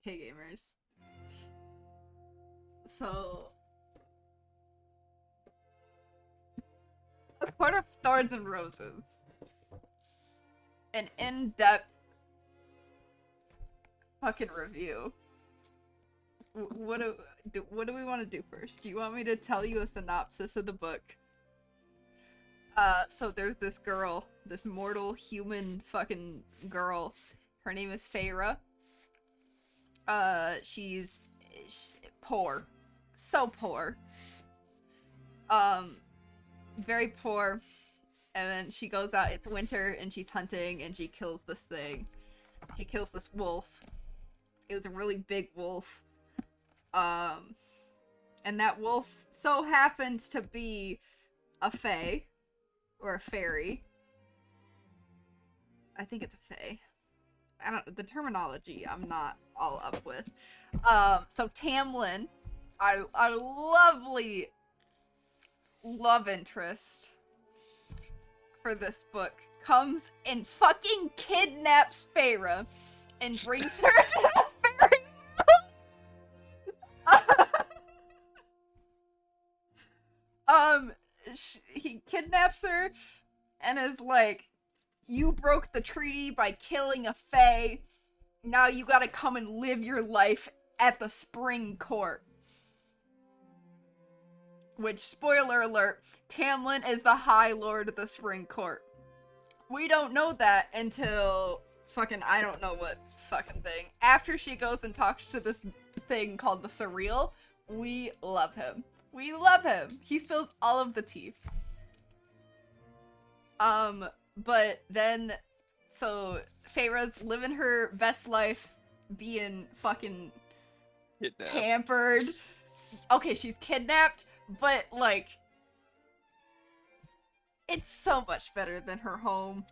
Hey gamers. So, a part of Thorns and Roses, an in-depth fucking review. What do we want to do first? Do you want me to tell you a synopsis of the book? So there's this girl, this mortal human fucking girl. Her name is Feyre. She's poor. So poor. Very poor. And then she goes out, it's winter, and she's hunting, and she kills this thing. She kills this wolf. It was a really big wolf. And that wolf so happened to be a fae. Or a fairy. I think it's a fae. The terminology I'm not all up with. So Tamlin, our lovely love interest for this book, comes and fucking kidnaps Feyre and brings her to the fairy world. He kidnaps her and is like, you broke the treaty by killing a fae. Now you gotta come and live your life at the Spring Court. Which, spoiler alert, Tamlin is the High Lord of the Spring Court. We don't know that until fucking I don't know what fucking thing. After she goes and talks to this thing called the Surreal, we love him. We love him. He spills all of the tea. But then, so Feyre's living her best life, being fucking pampered. Okay, she's kidnapped, but like, it's so much better than her home.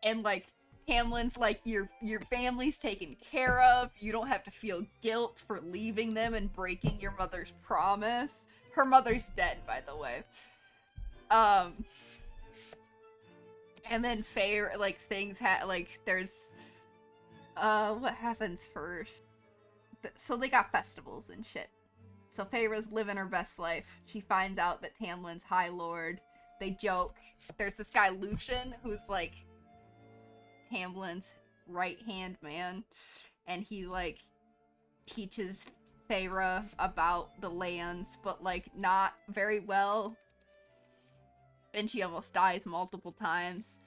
And like, Tamlin's like, your family's taken care of. You don't have to feel guilt for leaving them and breaking your mother's promise. Her mother's dead, by the way. And then Feyre, like, things there's, what happens first? So they got festivals and shit. So Feyre's living her best life. She finds out that Tamlin's High Lord. They joke. There's this guy, Lucian, who's, like, Tamlin's right-hand man. And he, like, teaches Feyre about the lands, but, like, not very well. And she almost dies multiple times.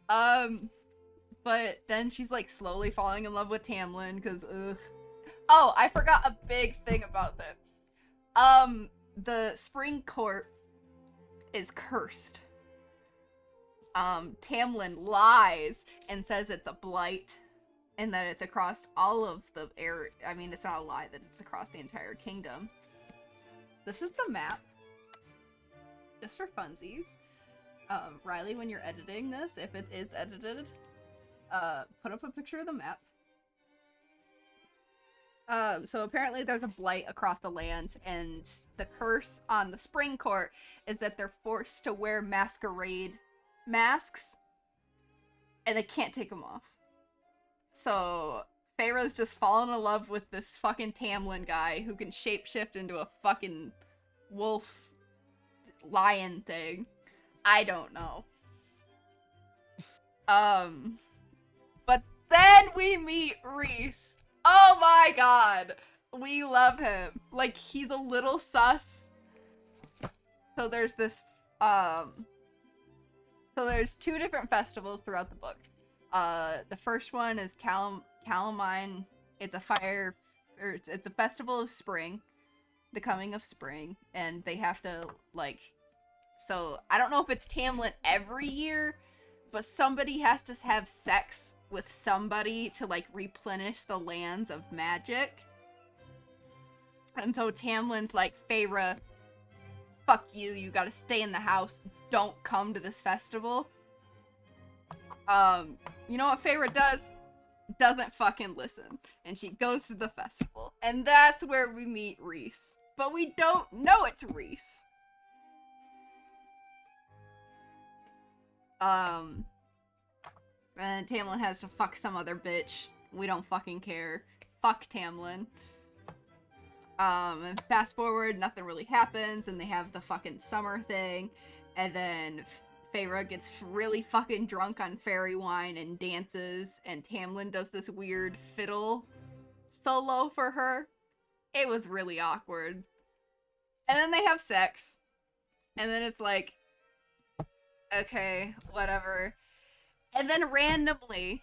But then she's, like, slowly falling in love with Tamlin, because, ugh. Oh, I forgot a big thing about them. The Spring Court is cursed. Tamlin lies and says it's a blight, and that it's across all of the area. I mean, it's not a lie that it's across the entire kingdom. This is the map. Just for funsies. Riley, when you're editing this, if it is edited, put up a picture of the map. So apparently there's a blight across the land, and the curse on the Spring Court is that they're forced to wear masquerade masks, and they can't take them off. So Feyre's just fallen in love with this fucking Tamlin guy who can shapeshift into a fucking wolf lion thing. I don't know. But then we meet Rhys. Oh my god! We love him. Like, he's a little sus. So there's this, so there's two different festivals throughout the book. The first one is Calamine. It's a fire, or it's a festival of spring. The coming of spring. And they have to, like, so I don't know if it's Tamlin every year, but somebody has to have sex with somebody to, like, replenish the lands of magic. And so Tamlin's like, Feyre, fuck you, you gotta stay in the house, don't come to this festival. You know what Feyre does? Doesn't fucking listen. And she goes to the festival. And that's where we meet Rhys. But we don't know it's Rhys. And Tamlin has to fuck some other bitch We don't fucking care. Fuck Tamlin. And fast forward, nothing really happens, and they have the fucking summer thing, and then Feyre gets really fucking drunk on fairy wine and dances, and Tamlin does this weird fiddle solo for her. It was really awkward. And then they have sex, and then it's like, okay, whatever. And then randomly,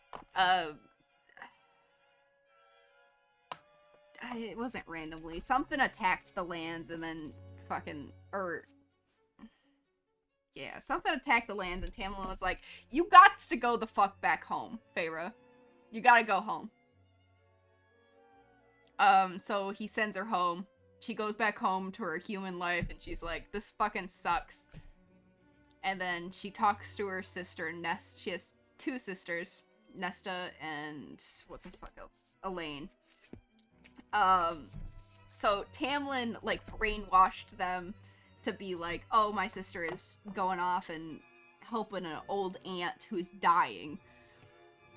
it wasn't randomly, something attacked the lands, and then fucking, yeah, something attacked the lands, and Tamlin was like, you gots to go the fuck back home, Feyre. You gotta go home. So he sends her home. She goes back home to her human life, and she's like, this fucking sucks. And then she talks to her sister, Nest. She has two sisters, Nesta and, what the fuck else? Elaine. So Tamlin, like, brainwashed them to be like, oh, my sister is going off and helping an old aunt who's dying.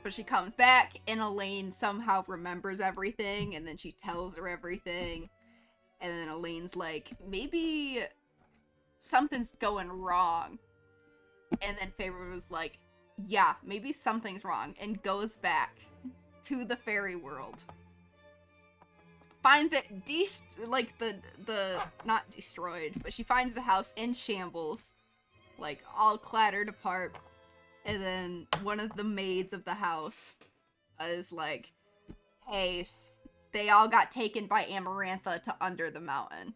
But she comes back, and Elaine somehow remembers everything, and then she tells her everything. And then Elaine's like, maybe something's going wrong. And then Feyre was like, yeah, maybe something's wrong, and goes back to the fairy world. Finds it not destroyed, but she finds the house in shambles, like all clattered apart. And then one of the maids of the house is like, hey, they all got taken by Amarantha to under the mountain.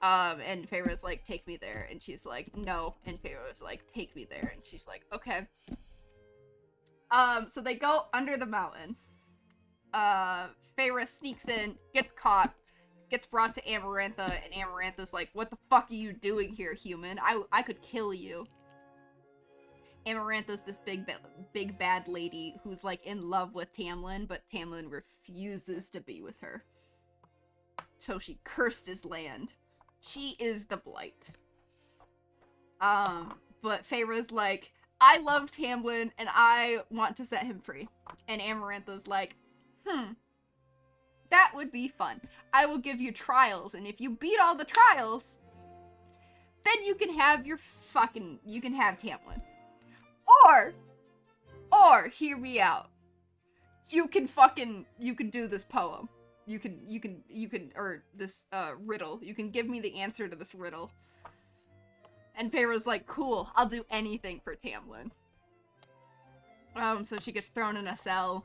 And Feyre's like, take me there. And she's like, no. And Feyre's like, take me there. And she's like, okay. So they go under the mountain. Feyre sneaks in, gets caught, gets brought to Amarantha, and Amarantha's like, what the fuck are you doing here, human? I could kill you. Amarantha's this big bad lady who's like in love with Tamlin, but Tamlin refuses to be with her. So she cursed his land. She is the Blight. But Feyre's like, I love Tamlin, and I want to set him free. And Amarantha's like, that would be fun. I will give you trials, and if you beat all the trials, then you can have you can have Tamlin. Or, hear me out. You can do this poem. Or this, riddle. You can give me the answer to this riddle. And Feyre's like, cool, I'll do anything for Tamlin. So she gets thrown in a cell.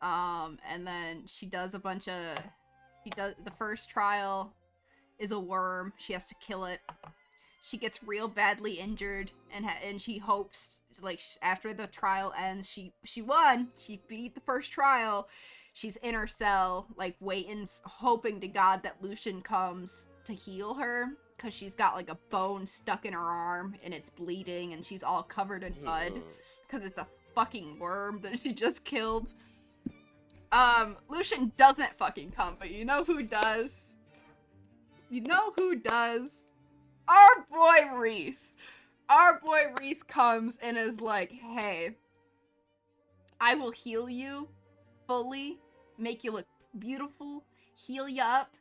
And then she does the first trial is a worm. She has to kill it. She gets real badly injured, and she hopes, like, after the trial ends, she won. She beat the first trial. She's in her cell, like, waiting, hoping to God that Lucian comes to heal her, because she's got, like, a bone stuck in her arm, and it's bleeding, and she's all covered in mud, because it's a fucking worm that she just killed. Lucian doesn't fucking come, but you know who does? You know who does? Our boy Rhys. Our boy Rhys comes and is like, hey, I will heal you fully, make you look beautiful, heal you up,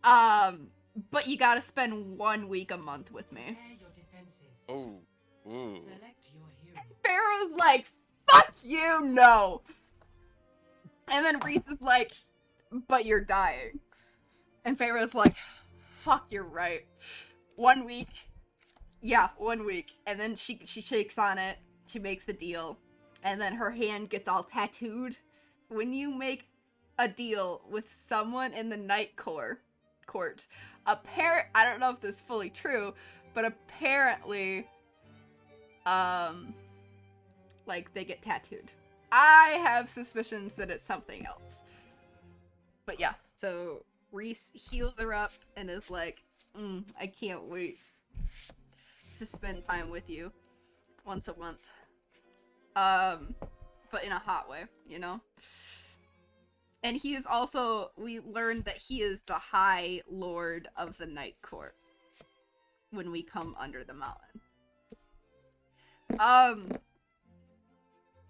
but you gotta spend 1 week a month with me. Oh. And Pharaoh's like, fuck you, no! And then Rhys is like, but you're dying. And Pharaoh's like, fuck, you're right. 1 week. Yeah, 1 week. And then she shakes on it. She makes the deal. And then her hand gets all tattooed. When you make a deal with someone in the Night Court, I don't know if this is fully true, but apparently, like, they get tattooed. I have suspicions that it's something else. But yeah, so Rhys heals her up and is like, I can't wait to spend time with you once a month. But in a hot way, you know? And he is also, we learned that he is the High Lord of the Night Court when we come under the mountain.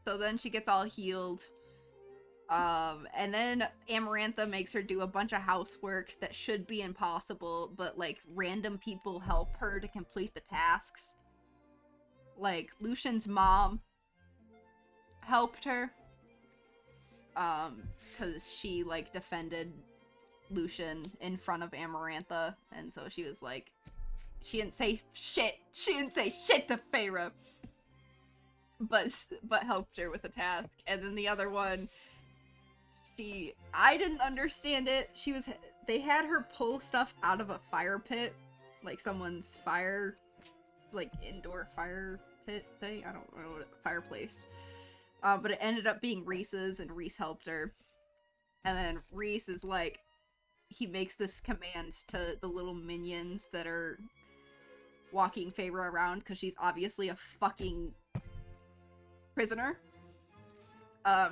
So then she gets all healed. And then Amarantha makes her do a bunch of housework that should be impossible, but like random people help her to complete the tasks. Like Lucian's mom helped her. Because she like defended Lucian in front of Amarantha, and so she was like, she didn't say shit to Feyre, but helped her with the task. And then the other one, I didn't understand it. They had her pull stuff out of a fire pit, like someone's fire, like indoor fire pit thing. I don't know, fireplace. But it ended up being Rhys's, and Rhys helped her. And then Rhys is like, he makes this command to the little minions that are walking Feyre around, because she's obviously a fucking prisoner.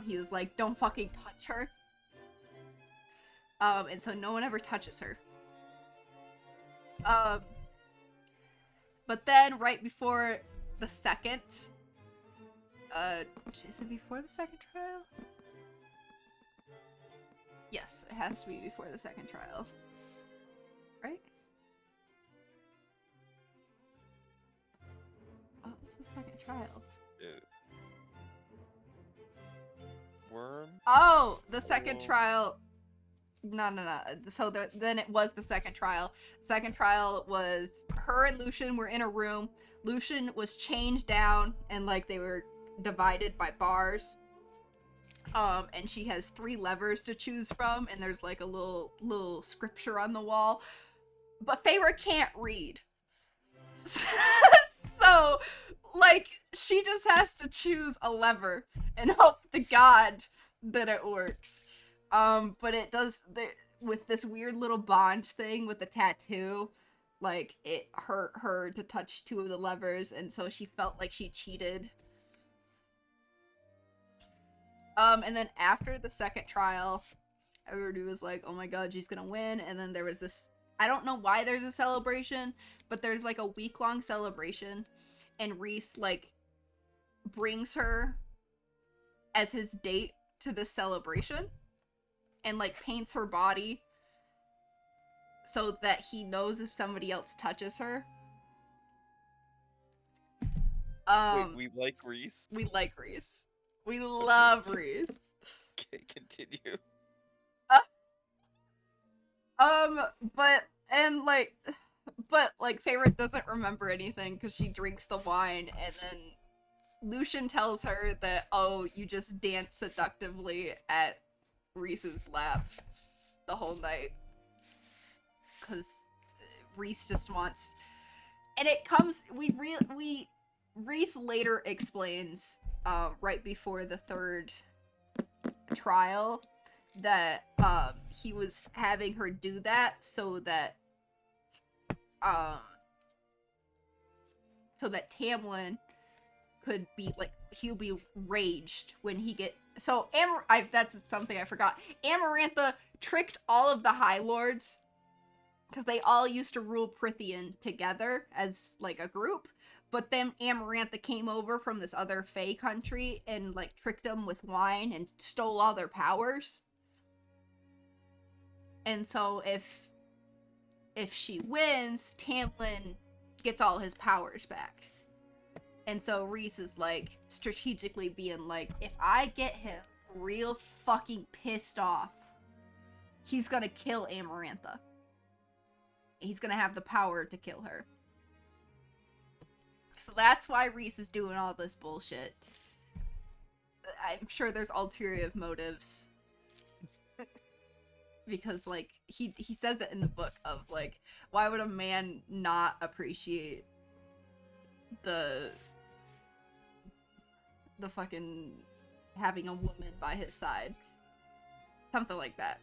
He was like, don't fucking touch her. And so no one ever touches her. But then right before the second, is it before the second trial? Yes, it has to be before the second trial. Right? What was the second trial? Worm? Oh, the second trial. No. So then it was the second trial. Second trial was her and Lucian were in a room. Lucian was chained down, and like they were divided by bars. And she has 3 levers to choose from, and there's like a little scripture on the wall. But Feyre can't read. So, like, she just has to choose a lever and hope to God that it works. But it does, with this weird little bond thing with the tattoo, like, it hurt her to touch 2 of the levers, and so she felt like she cheated. And then after the second trial, everybody was like, oh my god, she's gonna win. And then there was this, I don't know why there's a celebration, but there's like a week-long celebration, and Rhys like brings her as his date to this celebration and like paints her body so that he knows if somebody else touches her. Wait, we like Rhys? We like Rhys. We love Rhys. Okay, continue. But Feyre doesn't remember anything because she drinks the wine, and then Lucian tells her that, oh, you just dance seductively at Rhys's lap the whole night. Because Rhys just wants... And it comes... Rhys later explains, right before the third trial, that he was having her do that so that Tamlin could be like, he'll be raged when he so that's something I forgot. Amarantha tricked all of the High Lords, because they all used to rule Prythian together as like a group, but then Amarantha came over from this other Fae country and like tricked them with wine and stole all their powers. And so if she wins, Tamlin gets all his powers back. And so Rhys is like strategically being like, if I get him real fucking pissed off, he's gonna kill Amarantha. He's gonna have the power to kill her. So that's why Rhys is doing all this bullshit. I'm sure there's ulterior motives. Because, like, he says it in the book of, like, why would a man not appreciate the fucking having a woman by his side? Something like that.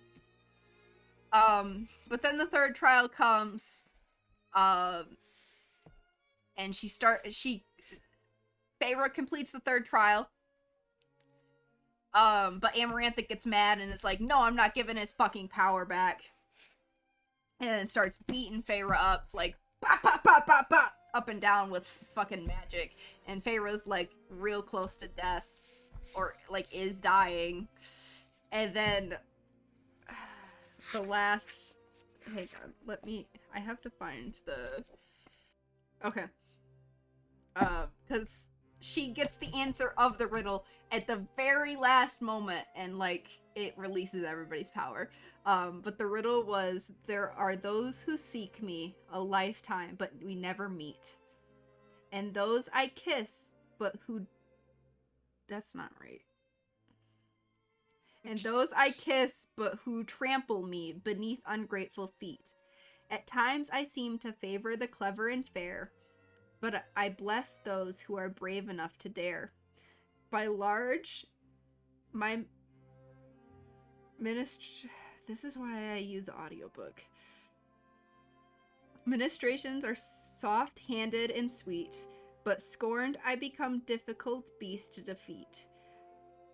But then the third trial comes, and Feyre completes the third trial. But Amarantha gets mad and is like, no, I'm not giving his fucking power back. And then starts beating Feyre up, like, pop, pop, pop, pop, pop, up and down with fucking magic. And Feyre's, like, real close to death. or like is dying. And then the last, hang on, I have to find the, okay. Because she gets the answer of the riddle at the very last moment, and like it releases everybody's power. But the riddle was, there are those who seek me a lifetime, but we never meet. And those I kiss, but who... That's not right. And those I kiss, but who trample me beneath ungrateful feet. At times I seem to favor the clever and fair, but I bless those who are brave enough to dare. By large, my this is why I use audiobook. Ministrations are soft-handed and sweet, but scorned I become difficult beast to defeat.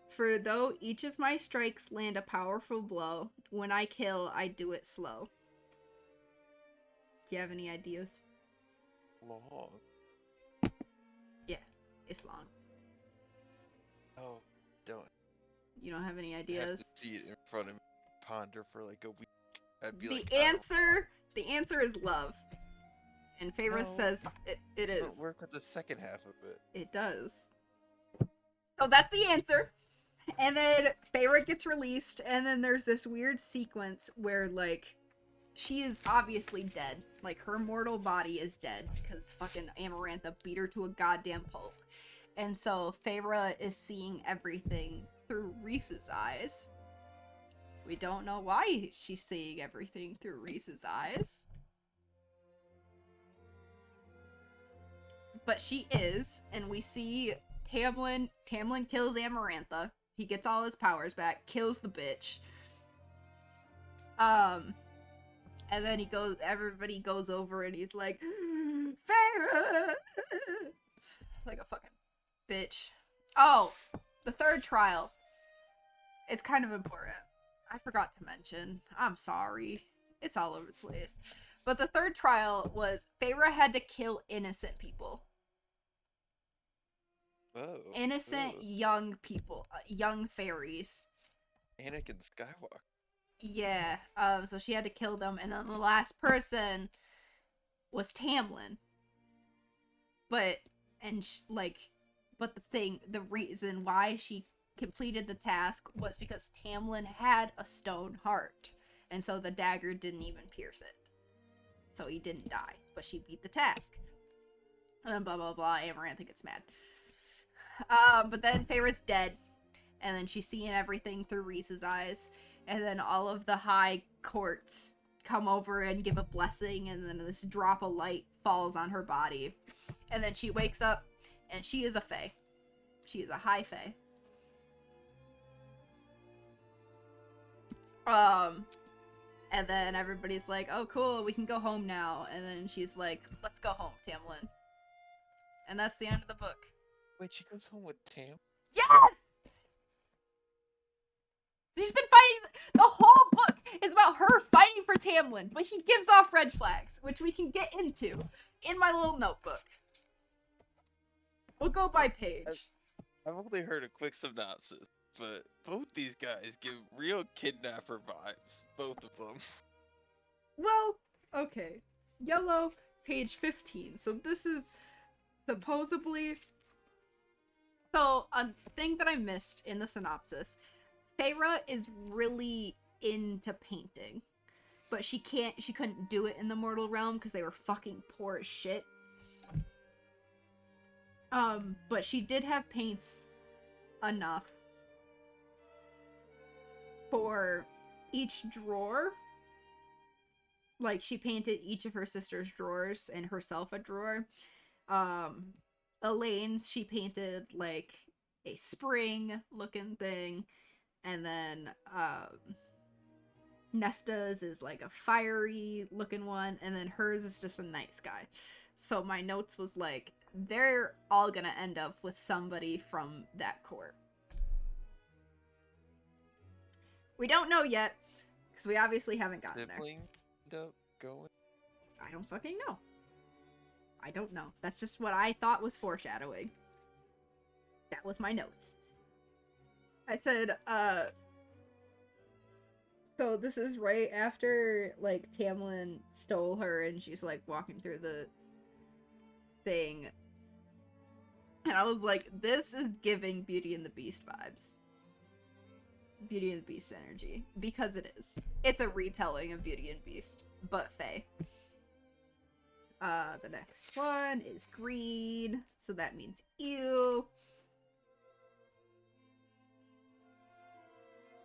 For though each of my strikes land a powerful blow, when I kill, I do it slow. Do you have any ideas? Long. Yeah, it's long. Oh, don't. You don't have any I ideas? have to see it in front of me, ponder for like a week. I'd be The like, I don't know. the answer is love. And Feyre No, says it is. Doesn't work with the second half of it. It does. So that's the answer. And then Feyre gets released, and then there's this weird sequence where, like, she is obviously dead. Like, her mortal body is dead because fucking Amarantha beat her to a goddamn pulp. And so Feyre is seeing everything through Rhys's eyes. We don't know why she's seeing everything through Rhys's eyes. But she is, and we see Tamlin kills Amarantha. He gets all his powers back, kills the bitch. And then everybody goes over and he's like, Feyre! Like a fucking bitch. Oh, the third trial. It's kind of important. I forgot to mention. I'm sorry. It's all over the place. But the third trial was Feyre had to kill innocent people. Oh. Innocent young people. Young fairies. Anakin Skywalker. Yeah. So she had to kill them. And then the last person was Tamlin. But the reason why she completed the task was because Tamlin had a stone heart. And so the dagger didn't even pierce it. So he didn't die. But she beat the task. And then blah blah blah, Amarantha gets mad. But then Feyre's dead. And then she's seeing everything through Rhys's eyes. And then all of the high courts come over and give a blessing. And then this drop of light falls on her body. And then she wakes up. And she is a fae. She is a high fae. And then everybody's like, oh cool, we can go home now. And then she's like, let's go home, Tamlin. And that's the end of the book. Wait, she goes home with Tam? Yes! She's been fighting, the whole book is about her fighting for Tamlin, but she gives off red flags, which we can get into in my little notebook. We'll go by page. I've only heard a quick synopsis, but both these guys give real kidnapper vibes. Both of them. Well, okay. Yellow, page 15. So this is supposedly... So, a thing that I missed in the synopsis. Feyre is really into painting. But she couldn't do it in the mortal realm because they were fucking poor as shit. But she did have paints enough for each drawer. Like, she painted each of her sister's drawers and herself a drawer. Elaine's, she painted, like, a spring-looking thing. And then, Nesta's is, like, a fiery-looking one. And then hers is just a night sky. So my notes was, like, they're all gonna end up with somebody from that court. We don't know yet, because we obviously haven't gotten there. Sibling end up going? I don't fucking know. I don't know. That's just what I thought was foreshadowing. That was my notes. I said, so this is right after, like, Tamlin stole her and she's, like, walking through the thing. And I was like, this is giving Beauty and the Beast vibes. Beauty and the Beast energy. Because it is. It's a retelling of Beauty and Beast, but Fae. The next one is green, so that means ew.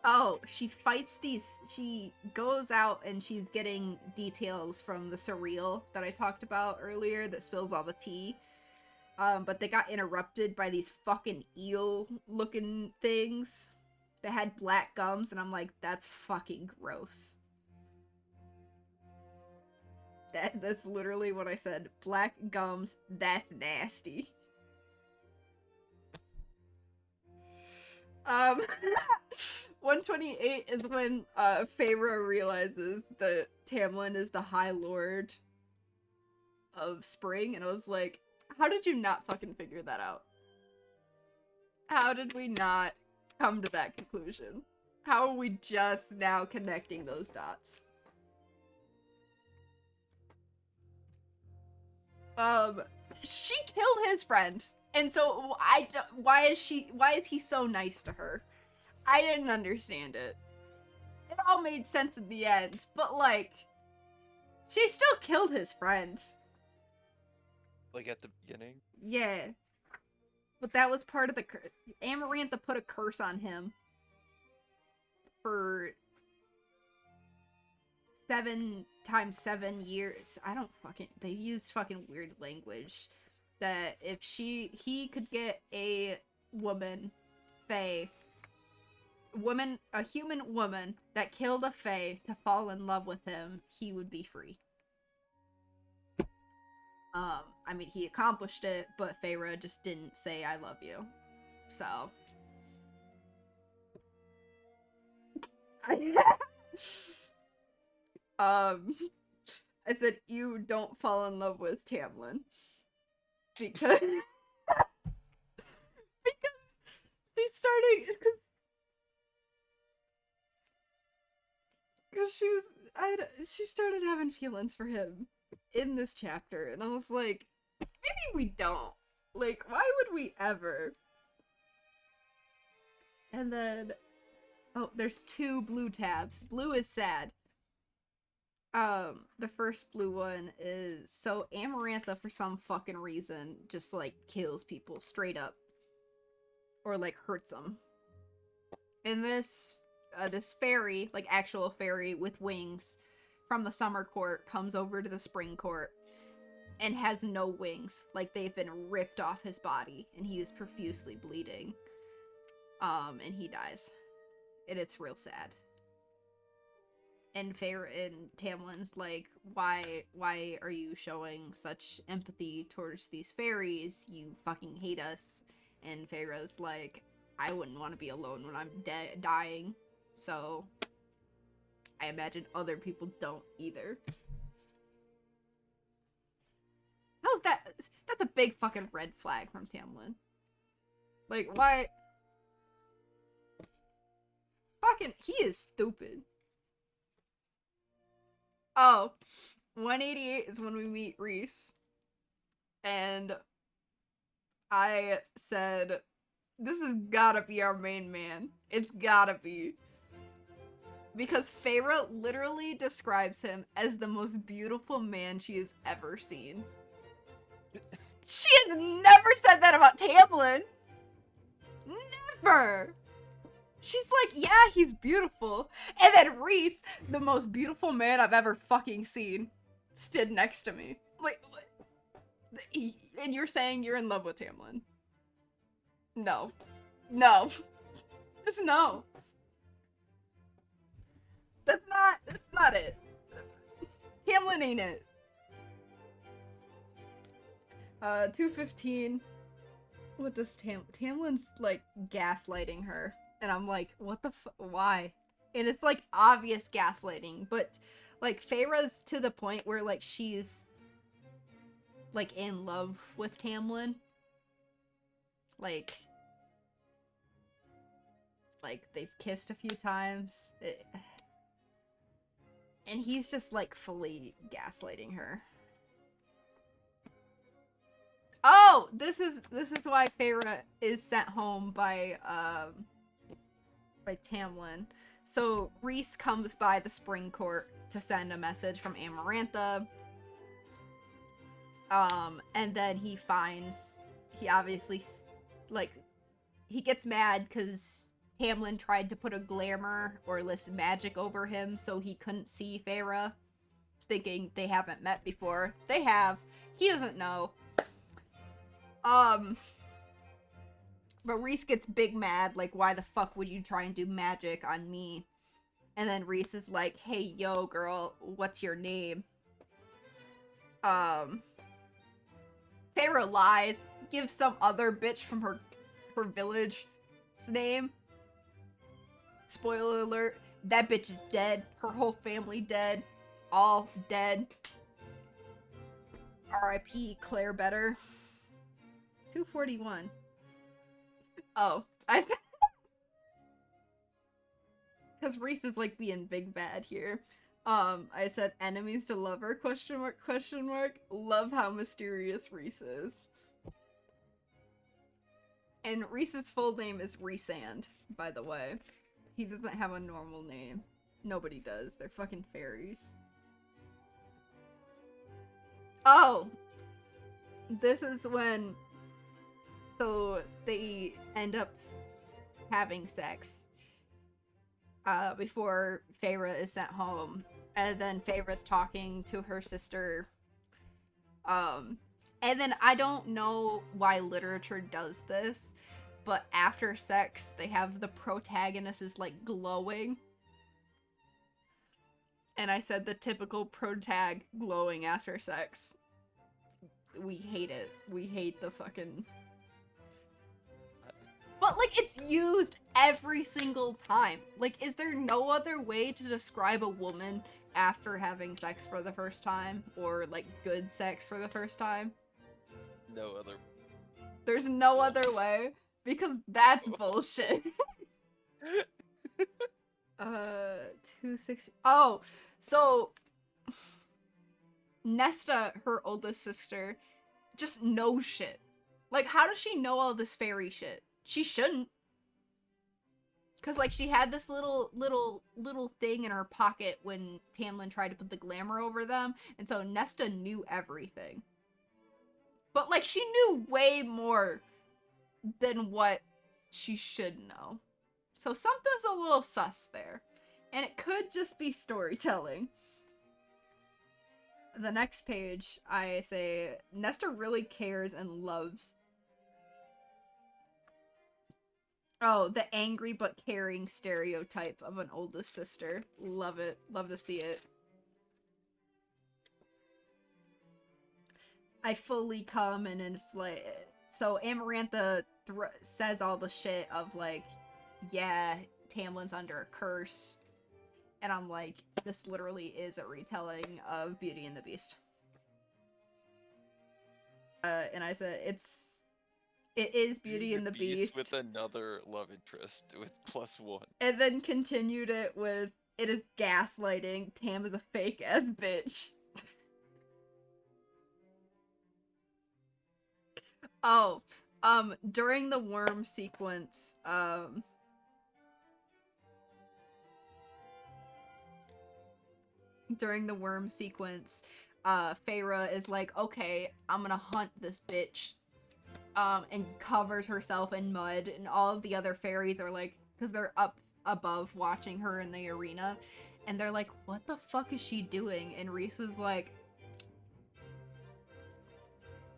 Oh, she fights these. She goes out and she's getting details from the surreal that I talked about earlier that spills all the tea. But they got interrupted by these fucking eel-looking things that had black gums, and I'm like, that's fucking gross. That's literally what I said. Black gums, that's nasty. 128 is when Feyre realizes that Tamlin is the High Lord of Spring, and I was like, how did you not fucking figure that out? How did we not come to that conclusion? How are we just now connecting those dots? She killed his friend, and so why is he so nice to her? I didn't understand it. It all made sense in the end, but like, she still killed his friend. Like at the beginning? Yeah. But that was part of the curse. Amarantha put a curse on him for 7 times 7 years. I don't fucking... They used fucking weird language. That if he could get a woman, fae, a human woman that killed a fae to fall in love with him, he would be free. I mean, he accomplished it, but Feyre just didn't say I love you. So. I said, you don't fall in love with Tamlin. Because... because she's starting... Because she started having feelings for him in this chapter, and I was like, maybe we don't. Like, why would we ever? And then, oh, there's 2 blue tabs. Blue is sad. The first blue one is, so Amarantha, for some fucking reason, just, like, kills people straight up. Or, like, hurts them. And this fairy, like, actual fairy with wings from the summer court comes over to the spring court and has no wings. Like, they've been ripped off his body, and he is profusely bleeding. And he dies. And it's real sad. And Feyre and Tamlin's like, why are you showing such empathy towards these fairies? You fucking hate us. And Feyre's like, I wouldn't want to be alone when I'm dying. So, I imagine other people don't either. How's that? That's a big fucking red flag from Tamlin. Like, why? Fucking, he is stupid. Oh, 188 is when we meet Rhys. And I said, this has gotta be our main man. It's gotta be. Because Feyre literally describes him as the most beautiful man she has ever seen. She has never said that about Tamlin. Never. She's like, yeah, he's beautiful. And then Rhys, the most beautiful man I've ever fucking seen, stood next to me. Like, and you're saying you're in love with Tamlin? No. No. Just no. That's not it. Tamlin ain't it. 215. What does Tamlin's, like, gaslighting her. And I'm like, what the why? And it's, like, obvious gaslighting. But, like, Feyre's to the point where, like, she's, like, in love with Tamlin. Like, like they've kissed a few times. And he's just like fully gaslighting her. Oh, this is why Feyre is sent home by Tamlin. So Rhys comes by the Spring Court to send a message from Amarantha. And then he obviously, like, he gets mad because Tamlin tried to put a glamour or list magic over him so he couldn't see Feyre, thinking they haven't met before. They have. He doesn't know. But Rhys gets big mad, like, why the fuck would you try and do magic on me? And then Rhys is like, hey, yo, girl, what's your name? Feyre lies, gives some other bitch from her village's name. Spoiler alert, that bitch is dead. Her whole family dead. All dead. R.I.P. Claire Better. 241. Oh, because Rhys is like being big bad here. I said enemies to lover, question mark, question mark. Love how mysterious Rhys is. And Rhys's full name is Rhysand, by the way. He doesn't have a normal name. Nobody does. They're fucking fairies. Oh! This is when... So, they end up having sex. Before Feyre is sent home. And then Feyre's talking to her sister. And then I don't know why literature does this, but after sex, they have the protagonist is like glowing. And I said the typical protag glowing after sex. We hate it. We hate the fucking... But, like, it's used every single time. Like, is there no other way to describe a woman after having sex for the first time? Or, like, good sex for the first time? No other. There's no other way. Because that's bullshit. 260. Oh, so... Nesta, her oldest sister, just knows shit. Like, how does she know all this fairy shit? She shouldn't. Cause like she had this little thing in her pocket when Tamlin tried to put the glamour over them, and so Nesta knew everything. But like she knew way more than what she should know. So something's a little sus there. And it could just be storytelling. The next page, I say, Nesta really cares and loves... Oh, the angry but caring stereotype of an oldest sister. Love it. Love to see it. I fully come and it's like... So Amarantha says all the shit of like, yeah, Tamlin's under a curse. And I'm like, this literally is a retelling of Beauty and the Beast. And I said, it is Beauty and the Beast. With another love interest with +1. And then continued it with, it is gaslighting. Tam is a fake ass bitch. Oh, during the worm sequence, Feyre is like, okay, I'm gonna hunt this bitch. And covers herself in mud, and all of the other fairies are like, because they're up above watching her in the arena, and they're like, what the fuck is she doing? And Rhys is like,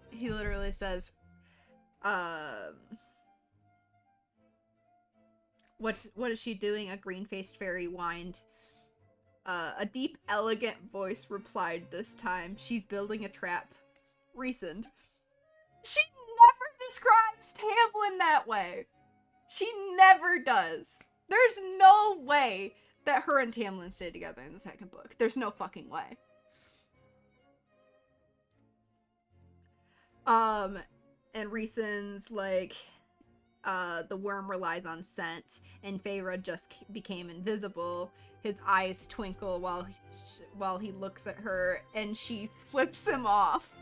he literally says, what is she doing? A green-faced fairy whined. A deep, elegant voice replied this time, she's building a trap. Rhysand. She never describes Tamlin that way. She never does. There's no way that her and Tamlin stay together in the second book. There's no fucking way. And Rhysand's like, the worm relies on scent, and Feyre just became invisible. His eyes twinkle while he looks at her, and she flips him off.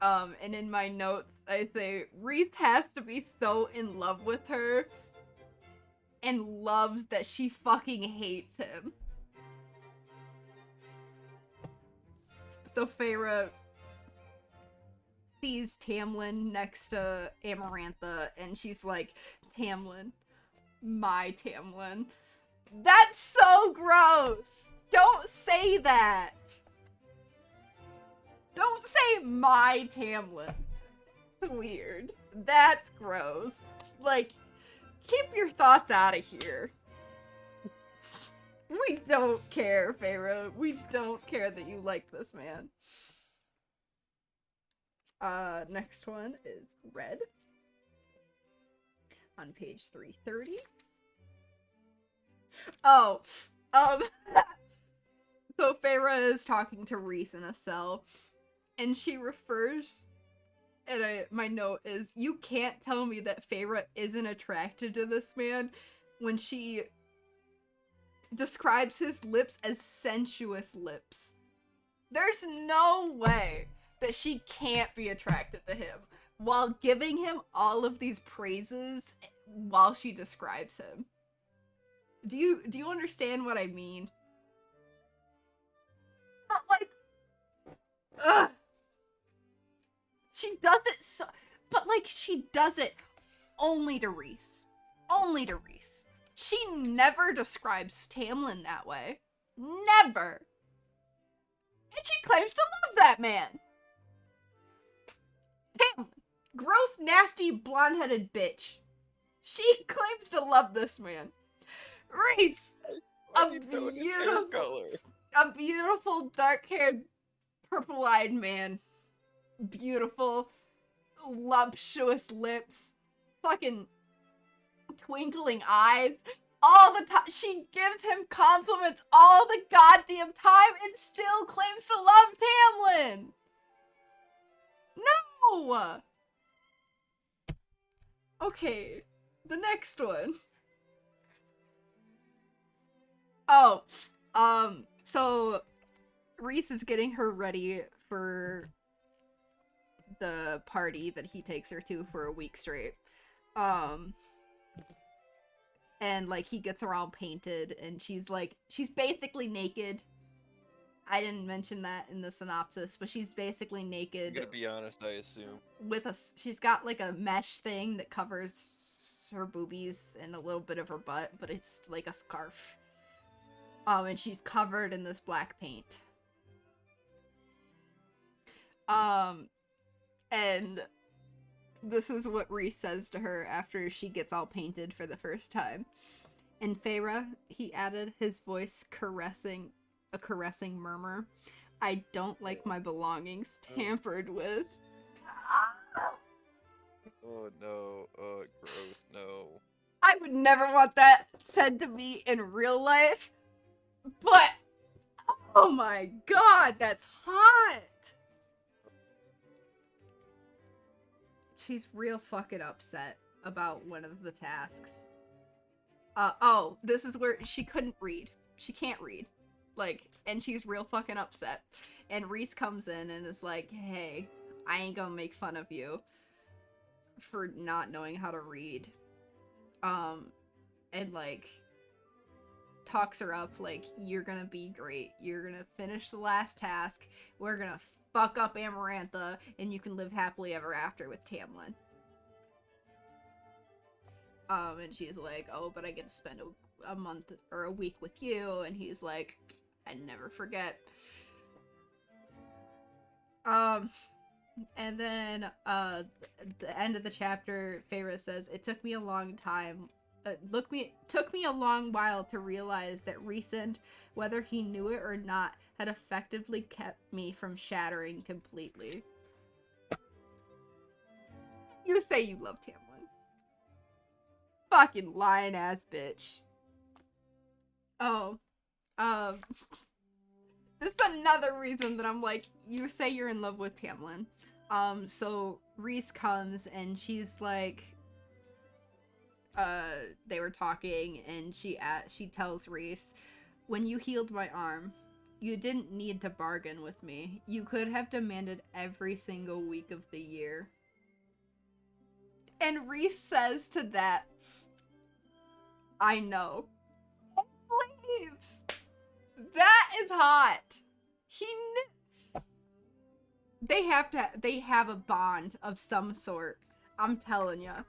And in my notes, I say, Rhys has to be so in love with her and loves that she fucking hates him. So Feyre sees Tamlin next to Amarantha, and she's like, Tamlin, my Tamlin. That's so gross! Don't say that! Don't say my Tamlin. That's weird. That's gross. Like, keep your thoughts out of here. We don't care, Feyre. We don't care that you like this man. Next one is Red. On page 330. Oh, so Feyre is talking to Rhys in a cell, and she refers, and my note is, you can't tell me that Feyre isn't attracted to this man when she describes his lips as sensuous lips. There's no way that she can't be attracted to him while giving him all of these praises while she describes him. Do you understand what I mean? But like, ugh. She does it so, but like she does it only to Rhys. Only to Rhys. She never describes Tamlin that way. Never. And she claims to love that man. Tamlin. Gross, nasty, blonde-headed bitch. She claims to love this man. Rhys. A beautiful, dark-haired, purple-eyed man. Beautiful, voluptuous lips. Fucking twinkling eyes. All the time. She gives him compliments all the goddamn time and still claims to love Tamlin. No! Okay, the next one. Oh, so Rhys is getting her ready for the party that he takes her to for a week straight. And like he gets her all painted, and she's basically naked. I didn't mention that in the synopsis, but she's basically naked. I'm gonna be honest, I assume. She's got like a mesh thing that covers her boobies and a little bit of her butt, but it's like a scarf. And she's covered in this black paint. And this is what Rhys says to her after she gets all painted for the first time. And Feyre, he added, his voice a caressing murmur, I don't like my belongings tampered with. Oh no, gross, no. I would never want that said to me in real life, but oh my god, that's hot! She's real fucking upset about one of the tasks. Oh, this is where she couldn't read. She can't read. Like, and she's real fucking upset. And Rhys comes in and is like, hey, I ain't gonna make fun of you for not knowing how to read. And like, talks her up like, you're gonna be great. You're gonna finish the last task. We're gonna fuck up Amarantha, and you can live happily ever after with Tamlin. And she's like, oh, but I get to spend a month or a week with you, and he's like, I never forget. And then, the end of the chapter, Feyre says, it took me a long time, took me a long while to realize that Rhysand, whether he knew it or not, had effectively kept me from shattering completely. You say you love Tamlin. Fucking lying ass bitch. Oh. This is another reason that I'm like, you say you're in love with Tamlin. So Reese comes and she's like, they were talking and she tells Reese, when you healed my arm, you didn't need to bargain with me. You could have demanded every single week of the year. And Reese says to that, I know. And leaves. That is hot. He knew. They have a bond of some sort. I'm telling ya.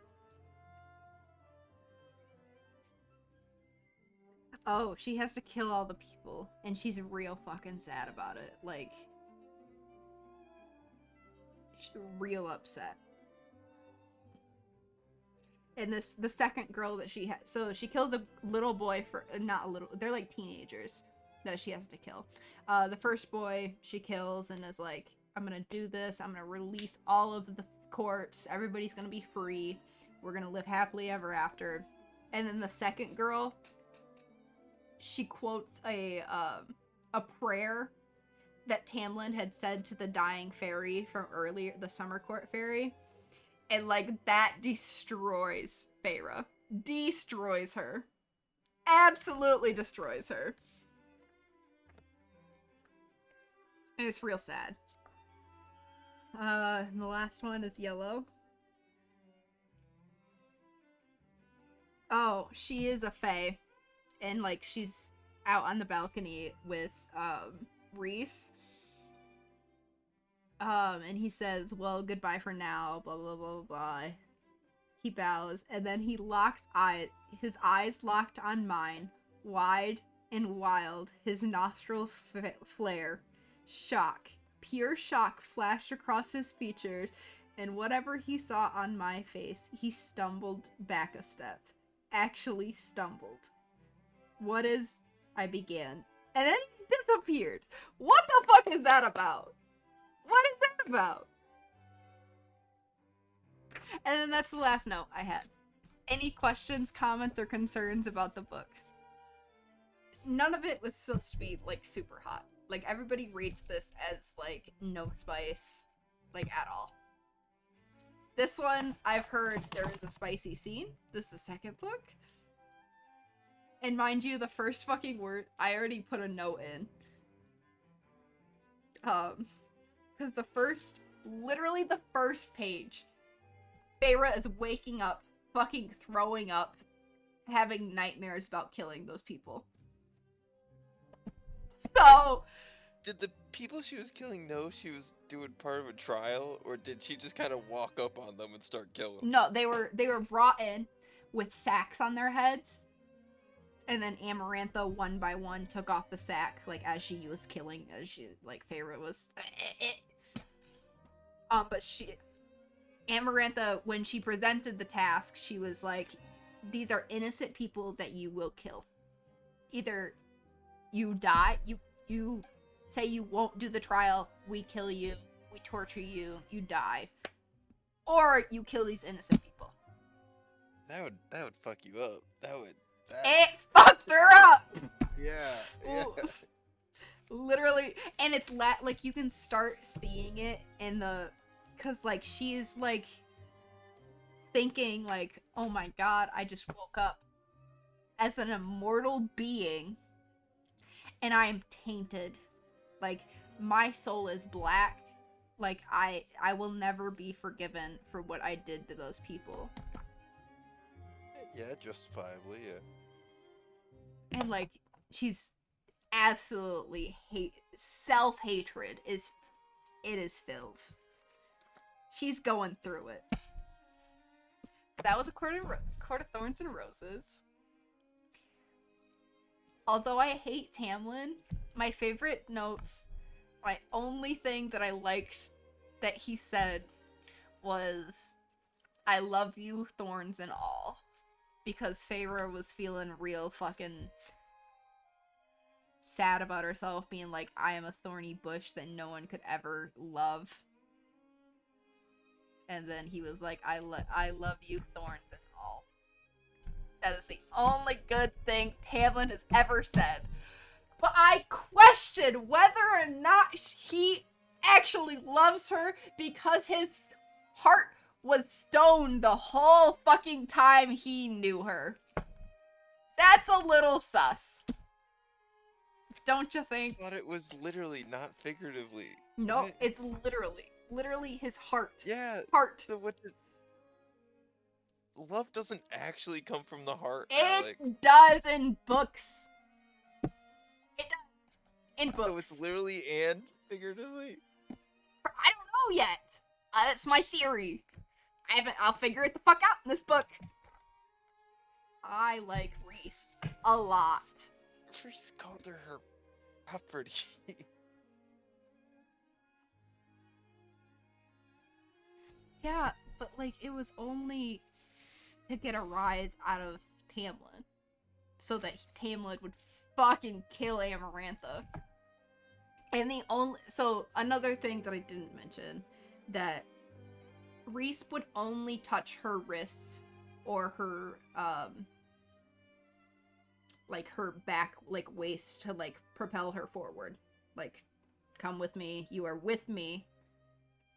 Oh, she has to kill all the people, and she's real fucking sad about it. Like, she's real upset. And the second girl that she has, so she kills a little boy for, not a little, they're like teenagers that she has to kill. The first boy she kills and is like, I'm gonna do this, I'm gonna release all of the courts, everybody's gonna be free, we're gonna live happily ever after. And then the second girl, she quotes a prayer that Tamlin had said to the dying fairy from earlier, the Summer Court fairy. And, like, that destroys Feyre. Destroys her. Absolutely destroys her. And it's real sad. And the last one is Yellow. Oh, she is a fae. And, like, she's out on the balcony with, Reese. And he says, well, goodbye for now, blah, blah, blah, blah, blah. He bows, and then he locks his eyes locked on mine, wide and wild, his nostrils flare. Shock, pure shock flashed across his features, and whatever he saw on my face, he stumbled back a step. Actually stumbled. What is... I began. And then he disappeared. What the fuck is that about? What is that about? And then that's the last note I had. Any questions, comments, or concerns about the book? None of it was supposed to be, like, super hot. Like, everybody rates this as, like, no spice, like, at all. This one, I've heard there is a spicy scene. This is the second book. And mind you, the first fucking word, I already put a note in. Because literally the first page, Feyre is waking up, fucking throwing up, having nightmares about killing those people. So... Did the people she was killing know she was doing part of a trial, or did she just kind of walk up on them and start killing them? No, they were brought in with sacks on their heads, and then Amarantha one by one took off the sack, like, as she was killing, as she, like, Feyre was... But Amarantha, when she presented the task, she was like, these are innocent people that you will kill. Either you die, you say you won't do the trial, we kill you, we torture you, you die. Or you kill these innocent people. That would fuck you up. It fucked her up! Yeah. Literally, and it's like, you can start seeing it in the, cause, like, she's, like, thinking, like, oh my god, I just woke up as an immortal being, and I am tainted. Like, my soul is black. Like, I will never be forgiven for what I did to those people. Yeah, justifiably, yeah. And, like, she's absolutely self-hatred is filled. She's going through it. That was a Court of Thorns and Roses. Although I hate Tamlin, my favorite notes, my only thing that I liked that he said was, I love you, thorns and all. Because Feyre was feeling real fucking sad about herself, being like, I am a thorny bush that no one could ever love. And then he was like, I love you, thorns and all. That is the only good thing Tamlin has ever said. But I question whether or not he actually loves her, because his heart was stoned the whole fucking time he knew her. That's a little sus. Don't you think? I thought it was literally, not figuratively. No, What? it's literally his heart. Yeah. Heart. So what does... Love doesn't actually come from the heart, It Alex. does in books. It does in books. So it's literally and figuratively? I don't know yet. That's my theory. I'll figure it the fuck out in this book. I like Reese a lot. Reese called her property. Yeah, but like it was only to get a rise out of Tamlin, so that Tamlin would fucking kill Amarantha. And so another thing that I didn't mention, that Reese would only touch her wrists or her like her back, like waist, to like propel her forward. Like, come with me, you are with me,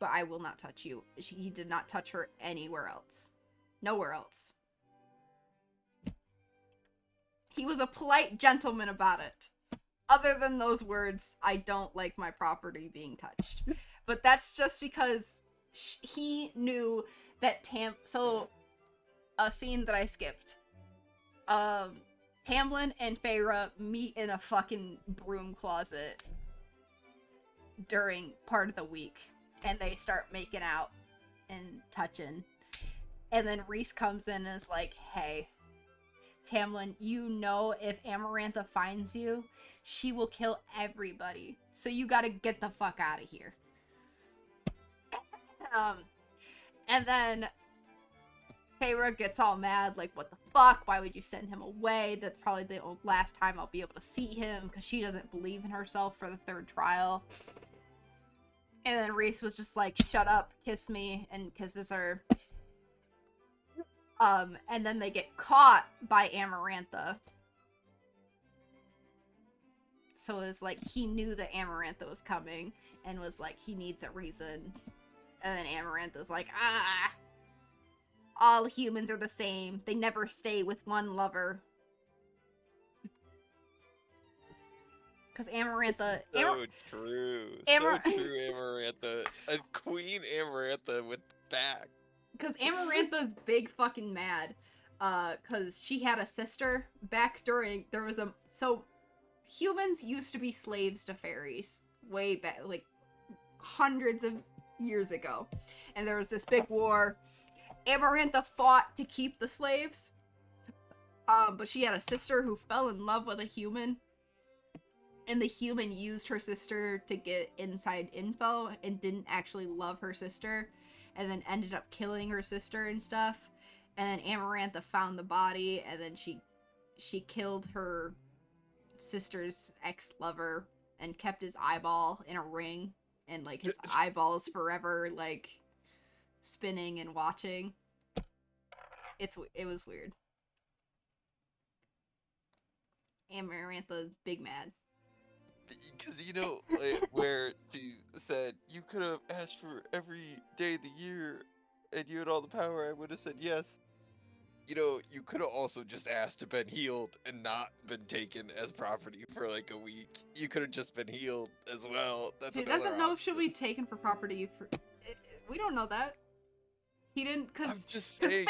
but I will not touch you. He did not touch her anywhere else. Nowhere else. He was a polite gentleman about it. Other than those words, I don't like my property being touched. But that's just because he knew that so, a scene that I skipped. Tamlin and Feyre meet in a fucking broom closet during part of the week. And they start making out and touching. And then Reese comes in and is like, hey, Tamlin, you know if Amarantha finds you, she will kill everybody. So you gotta get the fuck out of here. And then Feyre gets all mad, like, what the fuck? Why would you send him away? That's probably the last time I'll be able to see him, because she doesn't believe in herself for the third trial. And then Reese was just like, shut up, kiss me, and kisses her. And then they get caught by Amarantha. So it was like, he knew that Amarantha was coming, and was like, he needs a reason. And then Amarantha's like, all humans are the same. They never stay with one lover. Because Amarantha... So true. So true, Amarantha. A Queen Amarantha with back. Because Amarantha's big fucking mad. Because she had a sister back during... So, humans used to be slaves to fairies. Way back, like, hundreds of years ago. And there was this big war. Amarantha fought to keep the slaves. But she had a sister who fell in love with a human. And the human used her sister to get inside info and didn't actually love her sister. And then ended up killing her sister and stuff. And then Amarantha found the body, and then she killed her sister's ex-lover and kept his eyeball in a ring. And, like, his eyeballs forever, like, spinning and watching. It was weird. Amarantha's big mad. Because, you know, like, where she said, you could have asked for every day of the year, and you had all the power, I would have said yes. You know, you could have also just asked to been healed and not been taken as property for like a week. You could have just been healed as well. That's He doesn't know if she'll be taken for property. We don't know that. He didn't, because Feyre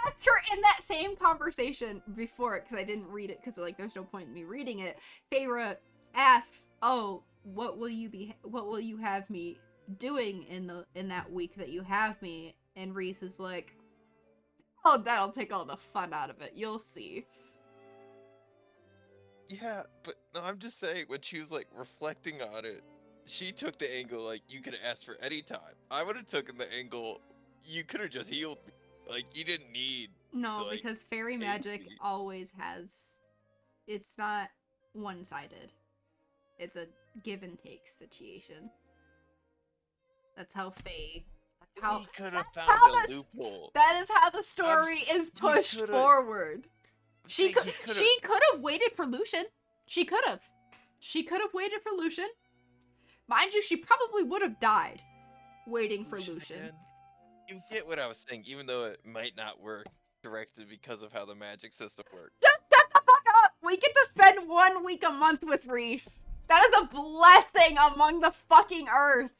asked her in that same conversation before, because I didn't read it, because like there's no point in me reading it. Feyre asks, "Oh, what will you have me doing in that week that you have me?" And Reese is like, "Oh, that'll take all the fun out of it. You'll see." Yeah, but no, I'm just saying, when she was like reflecting on it, she took the angle like, you could have asked for any time. I would have taken the angle, you could have just healed me. Like, you didn't need No, to, like, because fairy magic always has... It's not one-sided. It's a give and take situation. That's how Fae... He could have found a loophole. That is how the story is pushed forward. She could have waited for Lucian. She could have. She could have waited for Lucian. Mind you, she probably would have died waiting for Lucian. You get what I was saying, even though it might not work directly because of how the magic system works. Just shut the fuck up! We get to spend 1 week a month with Reese. That is a blessing among the fucking earth.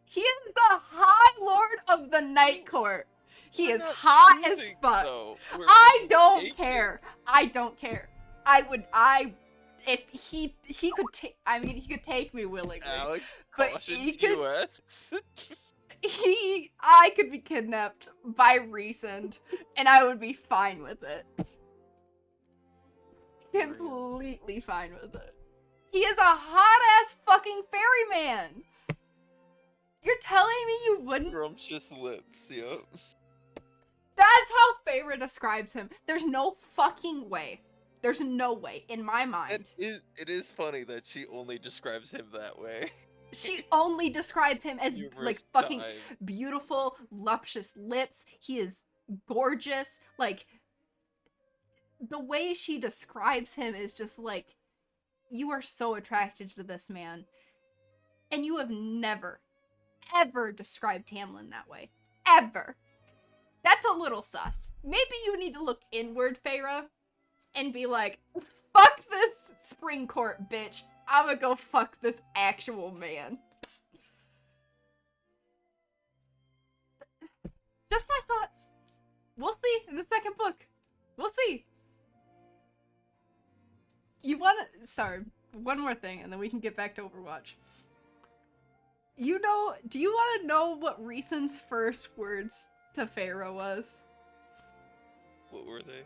He is the High Lord of the Night Court. He is hot as fuck. I don't care. I don't care. If he could take, I mean, he could take me willingly. Alex, but he could, US. I could be kidnapped by Reese and I would be fine with it. Completely fine with it. He is a hot-ass fucking ferryman! You're telling me you wouldn't? Scrumptious lips, yep. That's how Feyre describes him. There's no fucking way. There's no way, in my mind. It is funny that she only describes him that way. She only describes him as, like, fucking beautiful, luscious lips. He is gorgeous. Like, the way she describes him is just like, you are so attracted to this man. And you have never, ever described Tamlin that way. Ever. That's a little sus. Maybe you need to look inward, Feyre, and be like, fuck this spring court, bitch. I'ma go fuck this actual man. Just my thoughts. We'll see in the second book. We'll see. You wanna... Sorry, one more thing, and then we can get back to Overwatch. You know... Do you want to know what Rhysand's first words to Feyre was? What were they?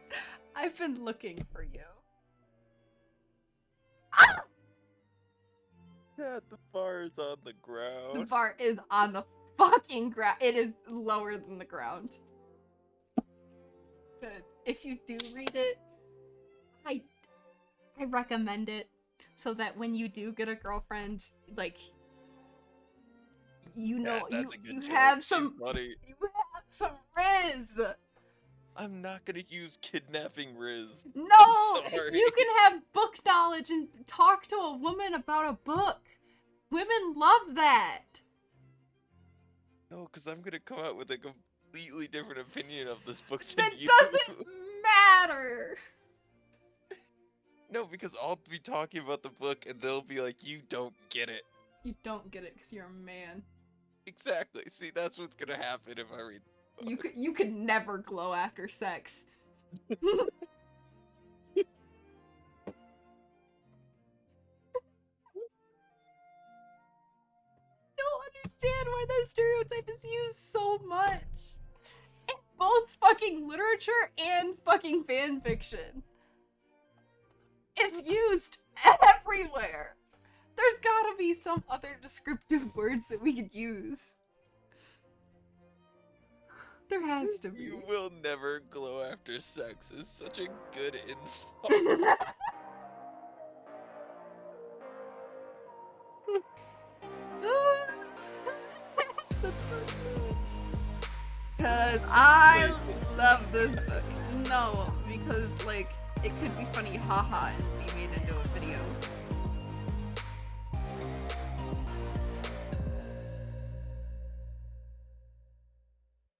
I've been looking for you. Yeah, the bar is on the ground. The bar is on the fucking ground. It is lower than the ground. Good. If you do read it, I recommend it so that when you do get a girlfriend, like, you know, yeah, you have some riz. I'm not gonna use kidnapping riz. No, you can have book knowledge and talk to a woman about a book. Women love that. No, because I'm gonna come out with a completely different opinion of this book than That you. doesn't matter. No, because I'll be talking about the book and they'll be like, you don't get it. You don't get it because you're a man. Exactly. See, that's what's gonna happen if I read the book. You could never glow after sex. Don't understand why that stereotype is used so much. In both fucking literature and fucking fan fiction. It's used everywhere. There's gotta be some other descriptive words that we could use. There has to be. You will never glow after sex is such a good insult. That's so cool. Because I love this book. No, because, like, it could be funny, haha, and be made into a video.